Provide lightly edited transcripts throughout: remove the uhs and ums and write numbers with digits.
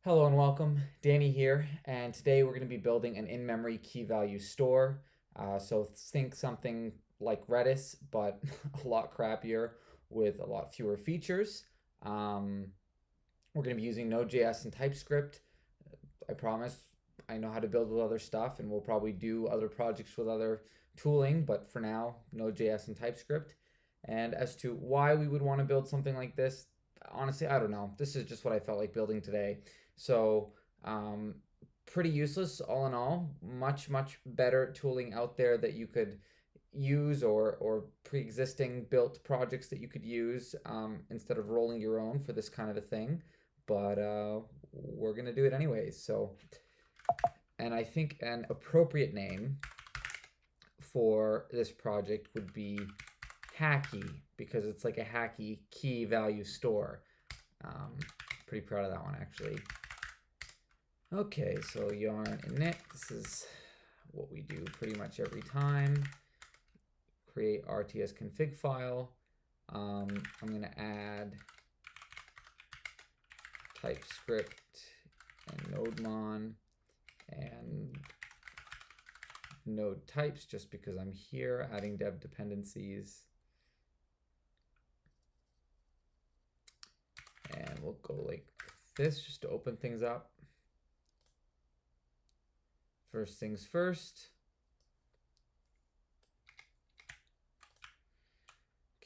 Hello and welcome, Danny here, and today we're going to be building an in-memory key value store. So think something like Redis, but a lot crappier with a lot fewer features. Um, we're going to be using Node.js and TypeScript. I promise I know how to build with other stuff, and we'll probably do other projects with other tooling, but for now, Node.js and TypeScript. And as to why we would want to build something like this, honestly, I don't know. This is just what I felt like building today. So, um, pretty useless all in all. Much better tooling out there that you could use or pre-existing built projects that you could use instead of rolling your own for this kind of a thing. But we're gonna do it anyways. So, and I think an appropriate name for this project would be Hacky because it's like a hacky key value store. Pretty proud of that one actually. Okay, so yarn init, this is what we do pretty much every time. Create RTS config file. I'm gonna add TypeScript and NodeMon and node types just because I'm here adding dev dependencies. And we'll go like this just to open things up. First things first.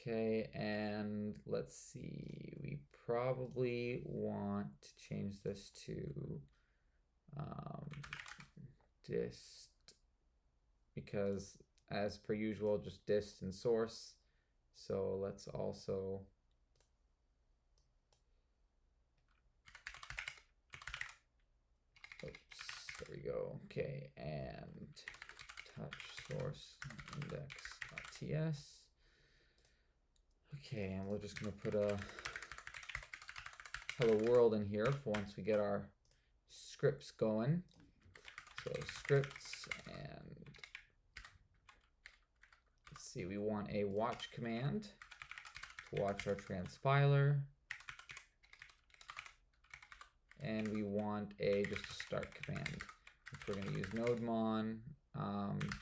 Okay, and let's see, we probably want to change this to dist because as per usual, just dist and source. So let's also there we go. Okay, and touch source index.ts. Okay, and we're just gonna put a hello world in here for once we get our scripts going. So scripts, and let's see, we want a watch command to watch our transpiler. And we want just a start command, which we're going to use nodemon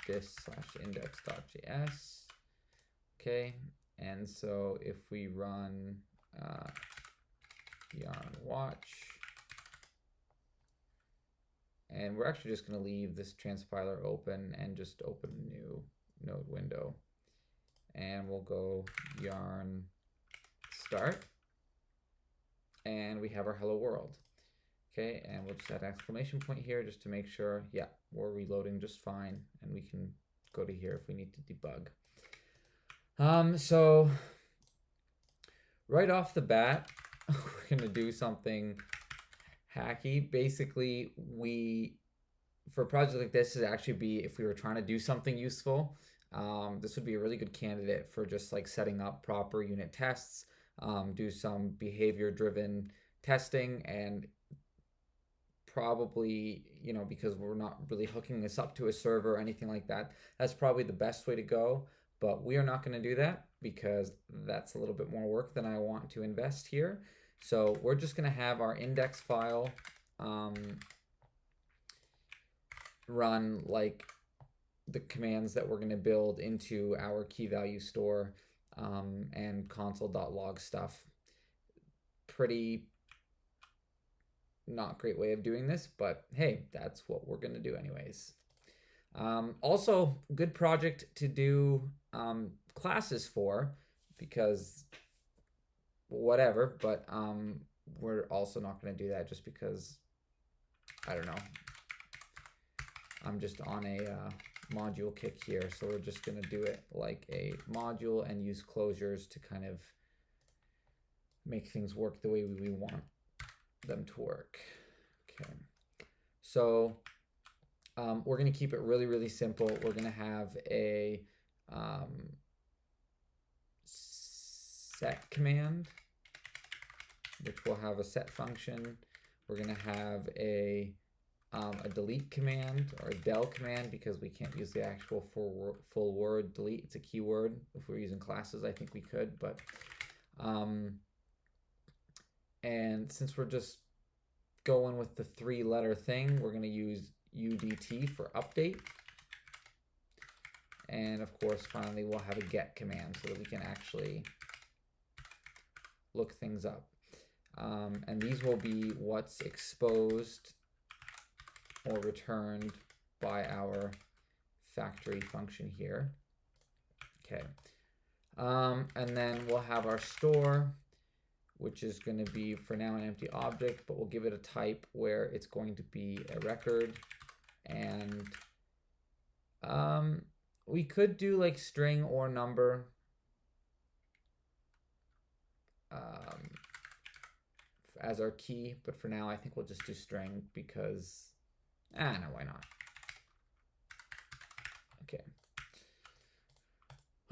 dist/index.js. Okay, and so if we run yarn watch, and we're actually just going to leave this transpiler open and just open a new node window, and we'll go yarn start, and we have our hello world. Okay, and we'll just add an exclamation point here just to make sure, yeah, we're reloading just fine, and we can go to here if we need to debug. So right off the bat, we're gonna do something hacky. Basically, for a project like this, would actually be if we were trying to do something useful. This would be a really good candidate for just like setting up proper unit tests, do some behavior-driven testing, and probably, because we're not really hooking this up to a server or anything like that, that's probably the best way to go. But we are not going to do that because that's a little bit more work than I want to invest here. So we're just going to have our index file run like the commands that we're going to build into our key value store and console.log stuff. Pretty not great way of doing this, but hey, that's what we're going to do anyways. Also, good project to do classes for because whatever, but we're also not going to do that just because, I don't know, I'm just on a module kick here, so we're just going to do it like a module and use closures to kind of make things work the way we want them to work. Okay, so we're going to keep it really simple. We're going to have a set command, which will have a set function. We're going to have a delete command or a del command because we can't use the actual full word delete. It's a keyword. If we're using classes, I think we could, but and since we're just going with the 3-letter thing, we're going to use UDT for update. And of course, finally, we'll have a get command so that we can actually look things up. And these will be what's exposed or returned by our factory function here. Okay. And then we'll have our store, which is going to be for now an empty object, but we'll give it a type where it's going to be a record. And we could do like string or number. As our key, but for now I think we'll just do string because, no, why not? Okay.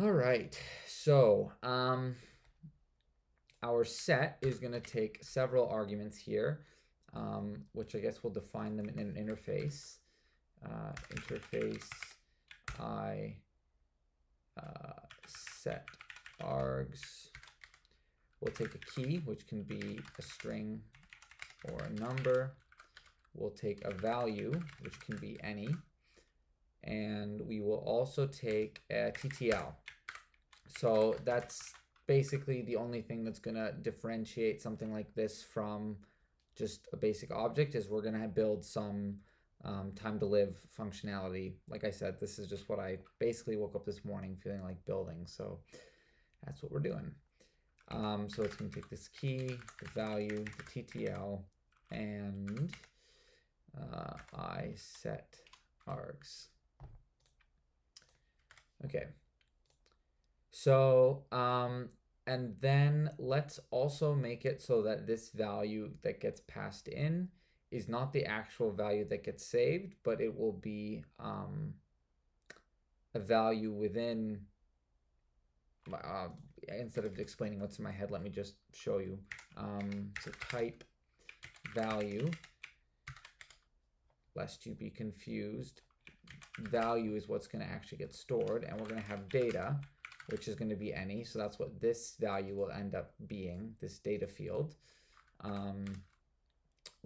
All right, so our set is going to take several arguments here, which I guess we'll define them in an interface. Interface I set args. We'll take a key, which can be a string or a number. We'll take a value, which can be any. And we will also take a TTL. So that's basically the only thing that's going to differentiate something like this from just a basic object is we're going to build some time to live functionality. Like I said, this is just what I basically woke up this morning feeling like building. So that's what we're doing. So it's going to take this key, the value, the TTL, and I set args. Okay. So, and then let's also make it so that this value that gets passed in is not the actual value that gets saved, but it will be a value within, instead of explaining what's in my head, let me just show you. So type value, lest you be confused. Value is what's going to actually get stored, and we're going to have data, which is going to be any. So that's what this value will end up being, this data field.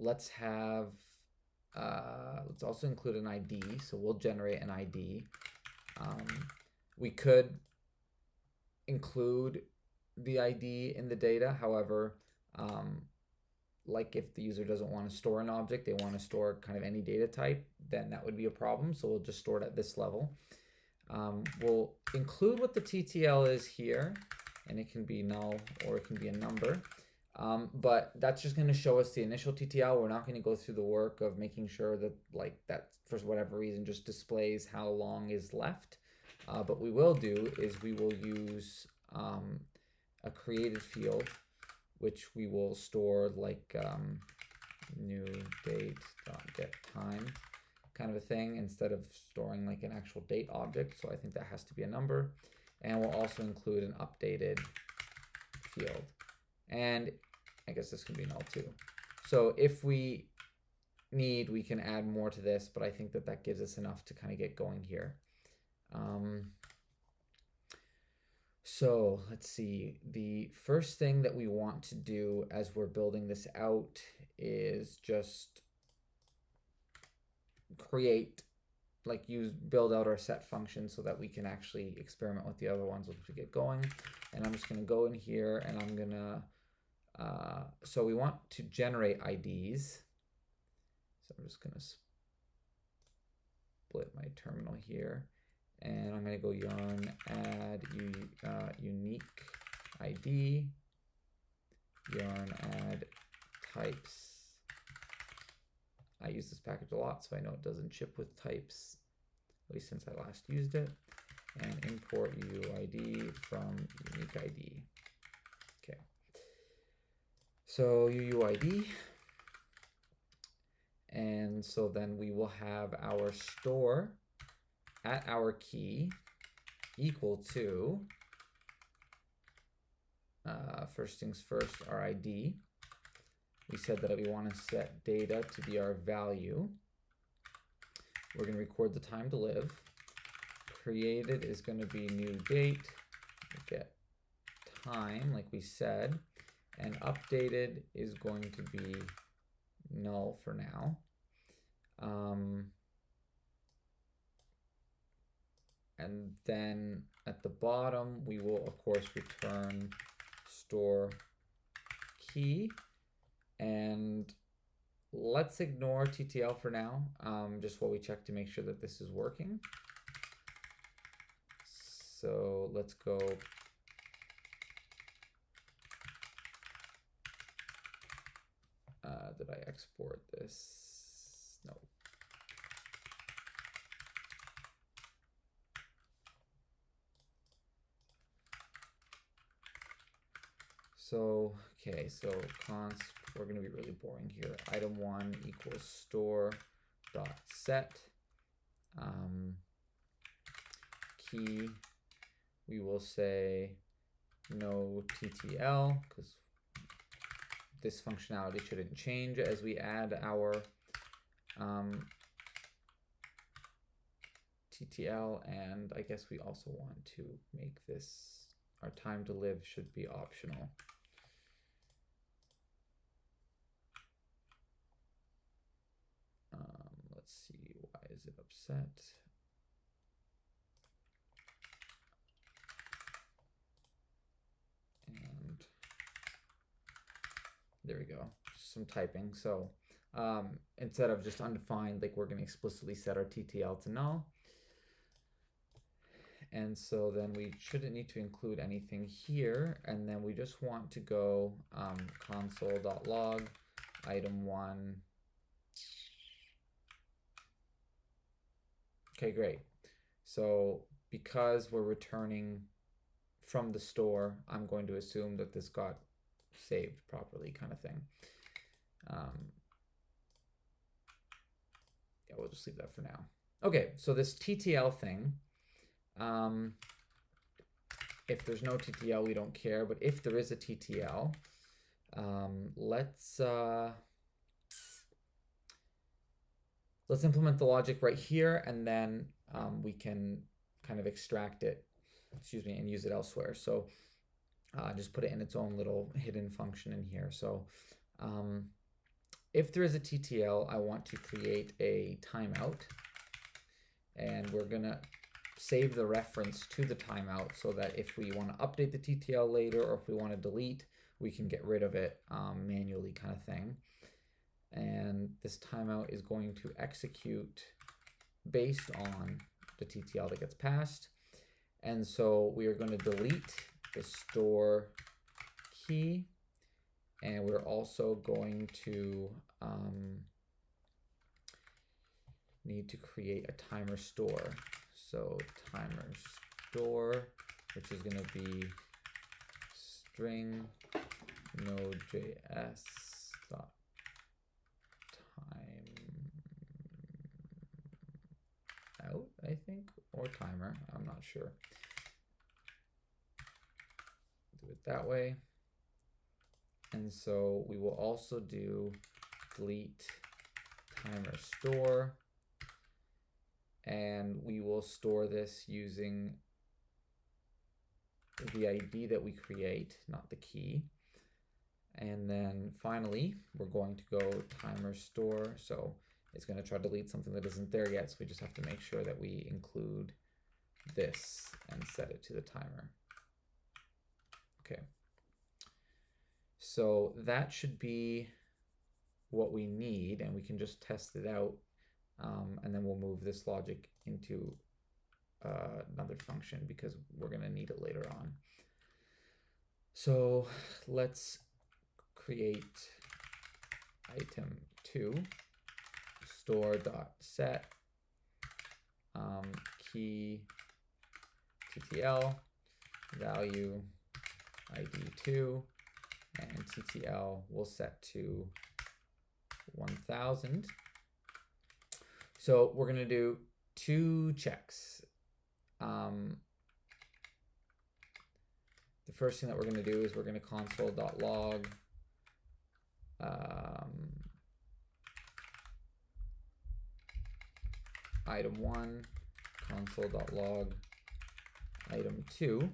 Let's have, let's also include an ID. So we'll generate an ID. We could include the ID in the data. However, like if the user doesn't want to store an object, they want to store kind of any data type, then that would be a problem. So we'll just store it at this level. We'll include what the TTL is here, and it can be null or it can be a number. But that's just going to show us the initial TTL. We're not going to go through the work of making sure that like that for whatever reason just displays how long is left. But we will do is we will use a created field, which we will store like new date get time kind of a thing instead of storing like an actual date object. So I think that has to be a number. And we'll also include an updated field. And I guess this can be null too. So if we need, we can add more to this, but I think that that gives us enough to kind of get going here. So let's see, the first thing that we want to do as we're building this out is just create, like build out our set function so that we can actually experiment with the other ones once we get going. And I'm just going to go in here and I'm going to, so we want to generate IDs. So I'm just going to split my terminal here. And I'm going to go yarn add unique ID, yarn add types. I use this package a lot, so I know it doesn't ship with types, at least since I last used it. And import UUID from unique ID. Okay. So UUID. And so then we will have our store at our key equal to, first things first, our ID. We said that we want to set data to be our value. We're going to record the time to live. Created is going to be new date, get time like we said, and updated is going to be null null for now. And then at the bottom, we will, of course, return store key. And let's ignore TTL for now, just while we check to make sure that this is working. So let's go. Did I export this? No. So, okay, so const, we're going to be really boring here. Item1 equals store dot set key. We will say no TTL because this functionality shouldn't change as we add our TTL, and I guess we also want to make this, our time to live should be optional. Let's see, why is it upset? And there we go, just some typing. So instead of just undefined, like we're going to explicitly set our TTL to null. And so then we shouldn't need to include anything here. And then we just want to go console.log item1. Okay, great. So because we're returning from the store, I'm going to assume that this got saved properly, kind of thing. Yeah, we'll just leave that for now. Okay, so this TTL thing, if there's no TTL, we don't care. But if there is a TTL, let's implement the logic right here, and then we can kind of extract it, and use it elsewhere. So just put it in its own little hidden function in here. So if there is a TTL, I want to create a timeout, and we're gonna save the reference to the timeout so that if we want to update the TTL later, or if we want to delete, we can get rid of it manually, kind of thing. And this timeout is going to execute based on the TTL that gets passed. And so we are going to delete the store key, and we're also going to need to create a timer store. So timer store, which is going to be string NodeJS dot timeout, I think, or timer. I'm not sure. Do it that way. And so we will also do delete timer store, and we will store this using the ID that we create, not the key. And then finally, we're going to go timer store. So it's going to try to delete something that isn't there yet. So we just have to make sure that we include this and set it to the timer. Okay. So that should be what we need, and we can just test it out. And then we'll move this logic into another function because we're going to need it later on. So let's create item2 store.set key TTL value ID2, and TTL will set to 1000. So we're going to do two checks. The first thing that we're going to do is we're going to console.log item1 console.log item2.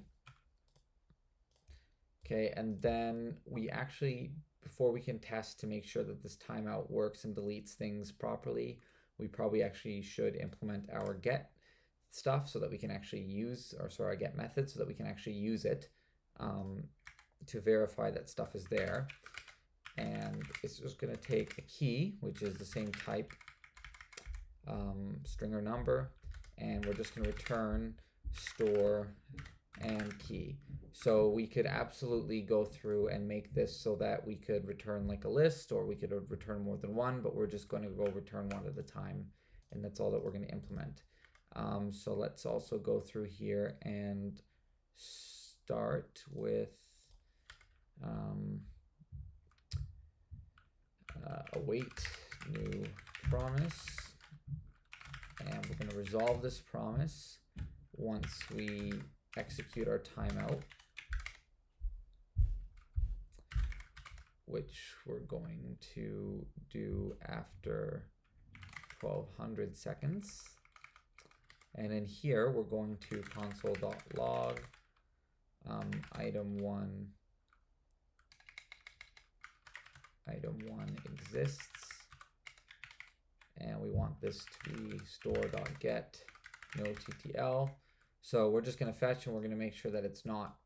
Okay, and then we actually, before we can test to make sure that this timeout works and deletes things properly, we probably actually should implement our get stuff so that we can actually use, or sorry, our get method so that we can actually use it to verify that stuff is there. And it's just going to take a key, which is the same type, string or number, and we're just going to return store and key. So we could absolutely go through and make this so that we could return like a list, or we could return more than one, but we're just going to go return one at a time, and that's all that we're going to implement. So let's also go through here and start with await new promise, and we're going to resolve this promise once we execute our timeout, which we're going to do after 1200 seconds. And in here, we're going to console.log item1 exists, and we want this to be store.get NodeTTL. So we're just going to fetch, and we're going to make sure that it's not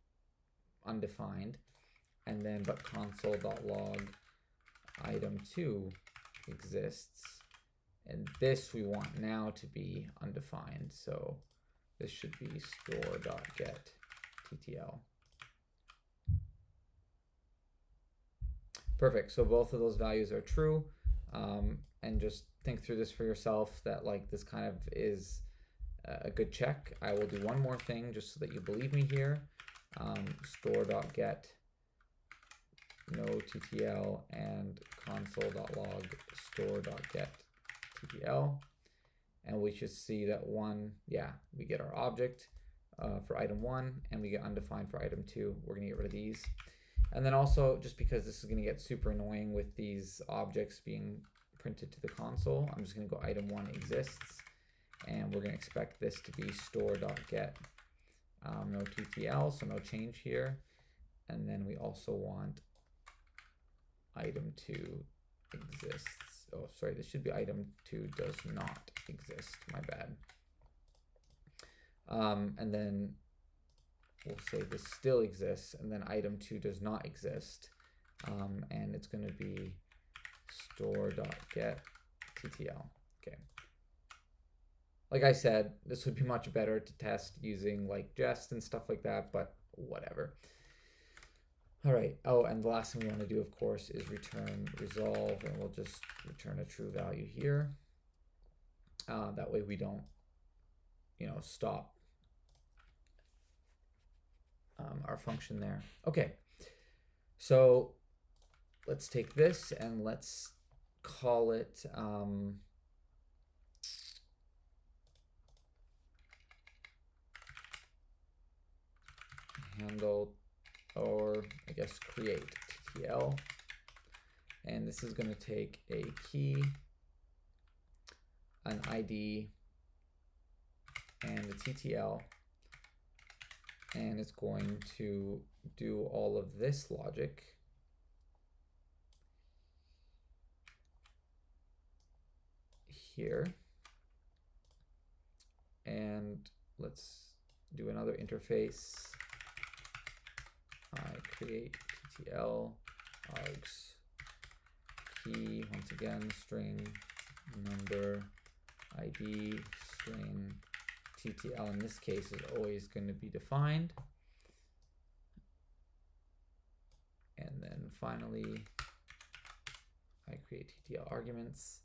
undefined, and then but console.log item2 exists, and this we want now to be undefined, so this should be store.get TTL. Perfect. So both of those values are true, and just think through this for yourself, that like this kind of is a good check. I will do one more thing just so that you believe me here. Store.get NodeTTL and console.log store.get TTL, and we should see that we get our object for item 1, and we get undefined for item 2. We're going to get rid of these. And then also, just because this is going to get super annoying with these objects being printed to the console, I'm just going to go item1 exists, and we're going to expect this to be store.get NodeTTL, so no change here. And then we also want item2 exists. Oh, sorry, this should be item2 does not exist, my bad. And then we'll say this still exists, and then item2 does not exist, and it's going to be store.get TTL. Okay. Like I said, this would be much better to test using like jest and stuff like that, but whatever. All right. Oh, and the last thing we want to do, of course, is return resolve, and we'll just return a true value here. That way we don't, stop our function there. Okay. So let's take this and let's call it handle, or I guess create TTL, and this is going to take a key, an ID, and a TTL, and it's going to do all of this logic here, and let's do another interface. I create TTL args key, once again string number ID string TTL in this case is always going to be defined, and then finally I create TTL arguments,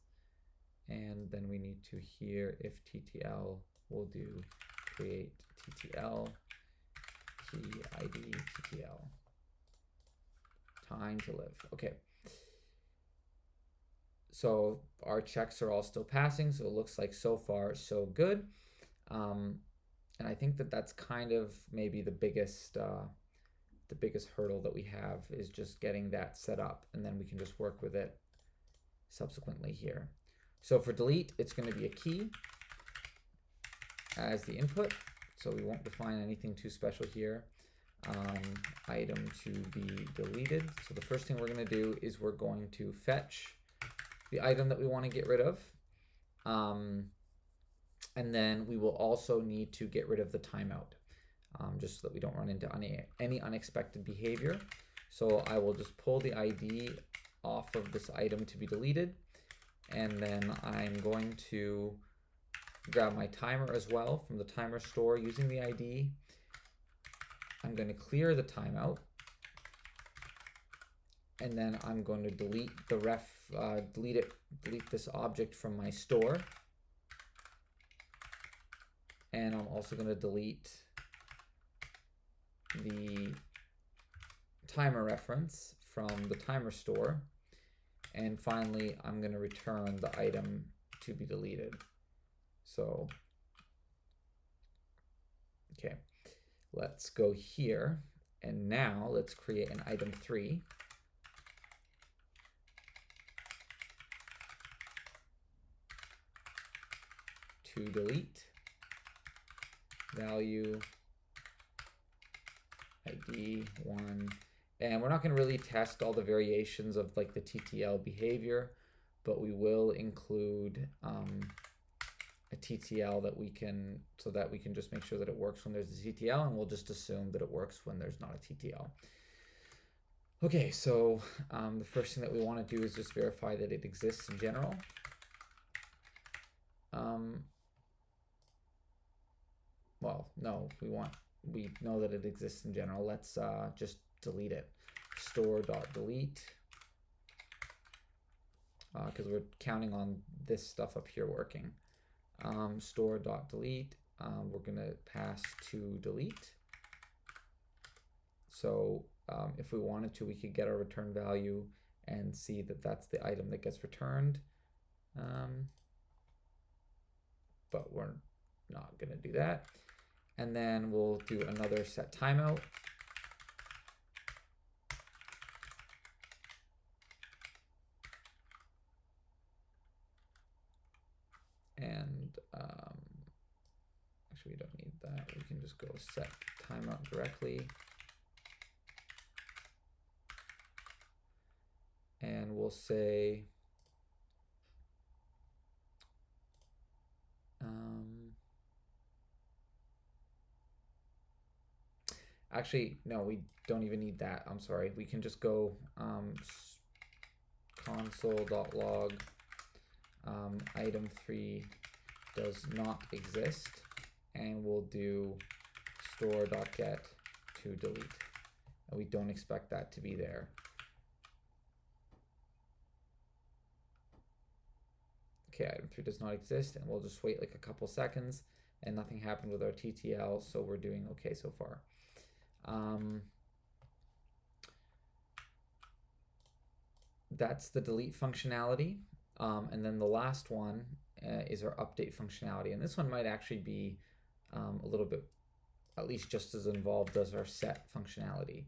and then we need to here if TTL will do create TTL key ID TTL. Time to live. Okay. So our checks are all still passing, so it looks like so far so good. And I think that that's kind of maybe the biggest hurdle that we have is just getting that set up, and then we can just work with it subsequently here. So for delete, it's going to be a key as the input, so we won't define anything too special here. item to be deleted. So the first thing we're going to do is we're going to fetch the item that we want to get rid of. And then we will also need to get rid of the timeout, just so that we don't run into any unexpected behavior. So I will just pull the ID off of this item to be deleted, and then I'm going to grab my timer as well from the timer store using the ID. I'm going to clear the timeout, and then I'm going to delete the delete this object from my store. And I'm also going to delete the timer reference from the timer store. And finally, I'm going to return the item to be deleted. So, okay, let's go here. And now let's create an item 3. To delete. Value ID 1, and we're not going to really test all the variations of like the TTL behavior, but we will include a TTL that we can, so that we can just make sure that it works when there's a TTL, and we'll just assume that it works when there's not a TTL. Okay, so the first thing that we want to do is just verify that it exists in general. Well, no, we know that it exists in general. Let's just delete it. Store.delete, because we're counting on this stuff up here working. Store.delete, we're going to pass to delete. So if we wanted to, we could get our return value and see that that's the item that gets returned. But we're not going to do that. And then we'll do another set timeout. And actually, we don't need that. We can just go set timeout directly. And we'll say actually, no, we don't even need that. I'm sorry. We can just go console.log item 3 does not exist, and we'll do store.get to delete. And we don't expect that to be there. Okay, item 3 does not exist, and we'll just wait like a couple seconds, and nothing happened with our TTL, so we're doing okay so far. That's the delete functionality. And then the last one is our update functionality. And this one might actually be a little bit, at least just as involved as our set functionality.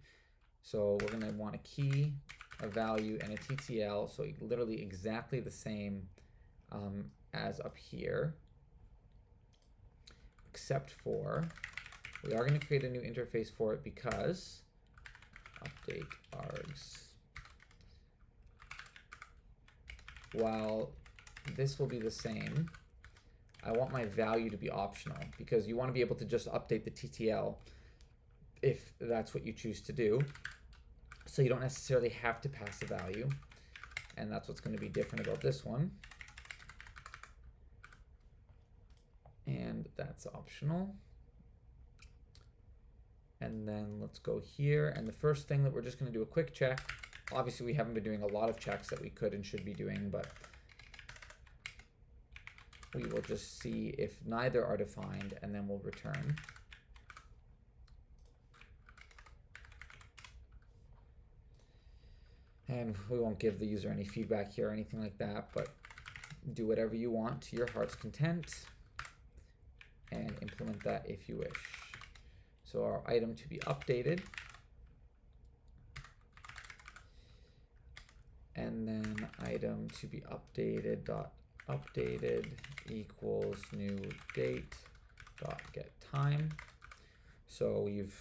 So we're going to want a key, a value, and a TTL. So literally exactly the same as up here, except for we are going to create a new interface for it, because update args. While this will be the same, I want my value to be optional, because you want to be able to just update the TTL if that's what you choose to do. So you don't necessarily have to pass a value. And that's what's going to be different about this one. And that's optional. And then let's go here. And the first thing that we're just going to do a quick check. Obviously, we haven't been doing a lot of checks that we could and should be doing, but we will just see if neither are defined, and then we'll return. And we won't give the user any feedback here or anything like that, but do whatever you want to your heart's content and implement that if you wish. So our item to be updated. And then item to be updated dot updated equals new date dot get time. So we've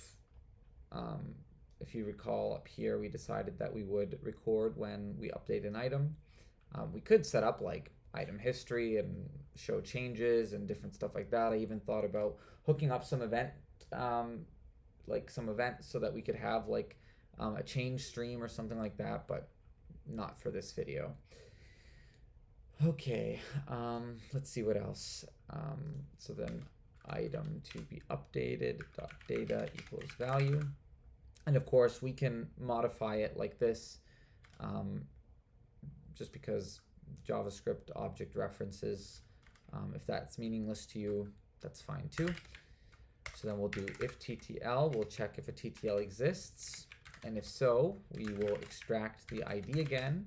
if you recall up here, we decided that we would record when we update an item. We could set up like item history and show changes and different stuff like that. I even thought about hooking up some events so that we could have like a change stream or something like that, but not for this video. Okay, let's see what else. So then item to be updated dot data equals value, and of course we can modify it like this, just because JavaScript object references, if that's meaningless to you, that's fine too. So then we'll do if TTL, we'll check if a TTL exists, and if so, we will extract the ID again.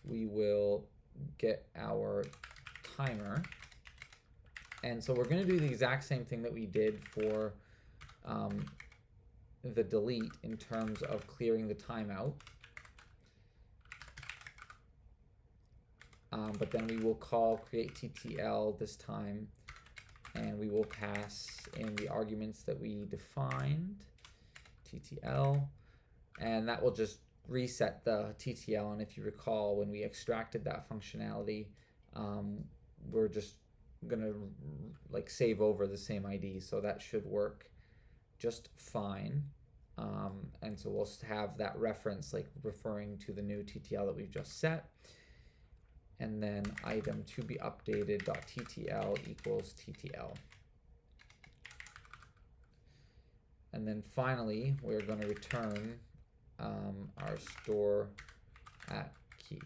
We will get our timer, and so we're going to do the exact same thing that we did for the delete in terms of clearing the timeout. But then we will call create TTL this time, and we will pass in the arguments that we defined, TTL, and that will just reset the TTL. And if you recall, when we extracted that functionality, we're just gonna like save over the same ID, so that should work just fine. And so we'll have that reference like referring to the new TTL that we've just set. And then item to be updated dot TTL equals TTL. And then finally, we're going to return our store at key.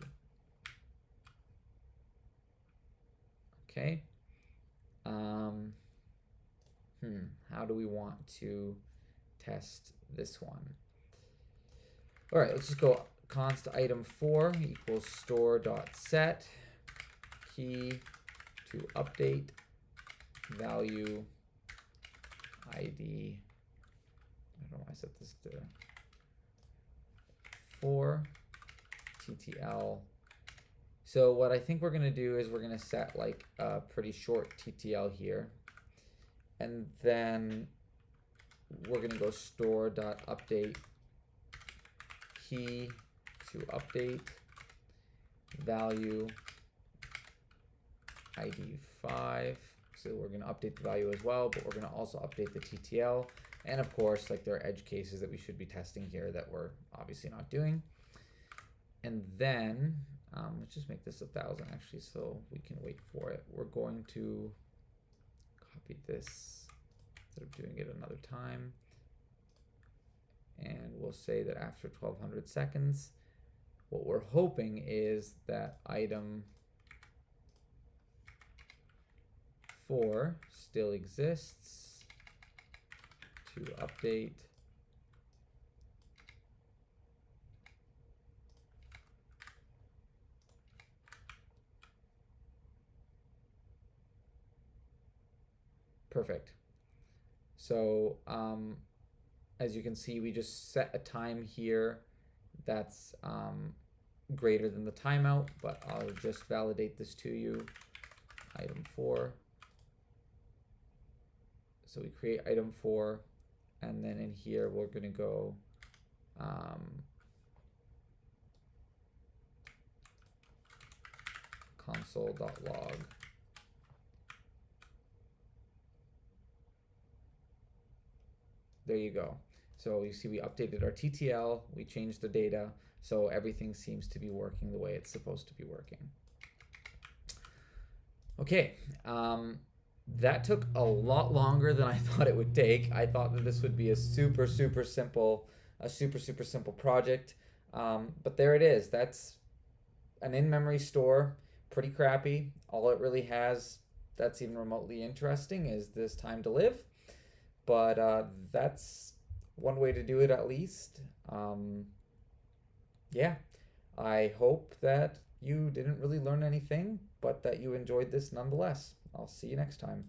Okay. How do we want to test this one? All right, let's just go const item 4 equals store dot set key to update value ID. I don't know why I set this to 4 TTL. So what I think we're going to do is we're going to set like a pretty short TTL here, and then we're going to go store dot update key to update value ID 5. So we're going to update the value as well, but we're going to also update the TTL. And of course, like there are edge cases that we should be testing here that we're obviously not doing. And then let's just make this 1,000 actually, so we can wait for it. We're going to copy this instead of doing it another time. And we'll say that after 1,200 seconds, what we're hoping is that item 4 still exists to update perfect. So as you can see, we just set a time here that's greater than the timeout, but I'll just validate this to you. Item 4. So we create item 4, and then in here we're going to go console.log. There you go. So you see we updated our TTL, we changed the data, so everything seems to be working the way it's supposed to be working. Okay, that took a lot longer than I thought it would take. I thought that this would be a super simple project, but there it is. That's an in-memory store, pretty crappy. All it really has that's even remotely interesting is this time to live, but that's one way to do it at least. Yeah, I hope that you didn't really learn anything, but that you enjoyed this nonetheless. I'll see you next time.